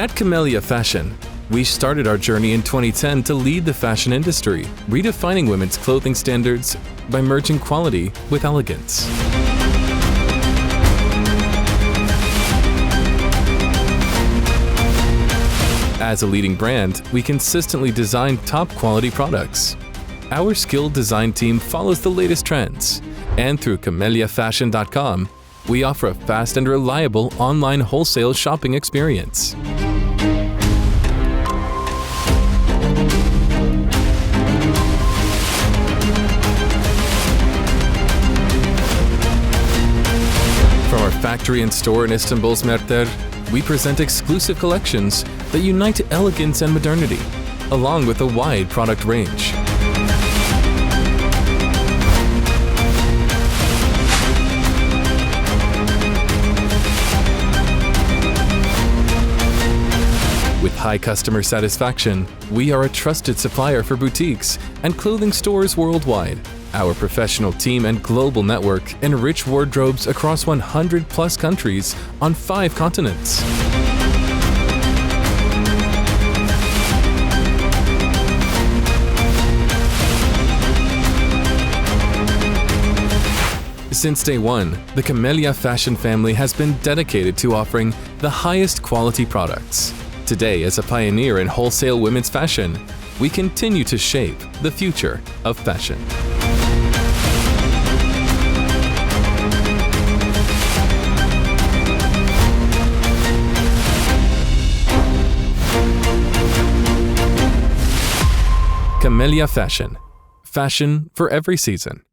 At Camelya Fashion, we started our journey in 2010 to lead the fashion industry, redefining women's clothing standards by merging quality with elegance. As a leading brand, we consistently design top-quality products. Our skilled design team follows the latest trends, and through CameliaFashion.com, we offer a fast and reliable online wholesale shopping experience. From our factory and store in Istanbul's Merter, we present exclusive collections that unite elegance and modernity, along with a wide product range. With high customer satisfaction, we are a trusted supplier for boutiques and clothing stores worldwide. Our professional team and global network enrich wardrobes across 100+ countries on 5 continents. Since day one, the Camelya Fashion Family has been dedicated to offering the highest quality products. Today, as a pioneer in wholesale women's fashion, we continue to shape the future of fashion. Camelya Fashion. Fashion for every season.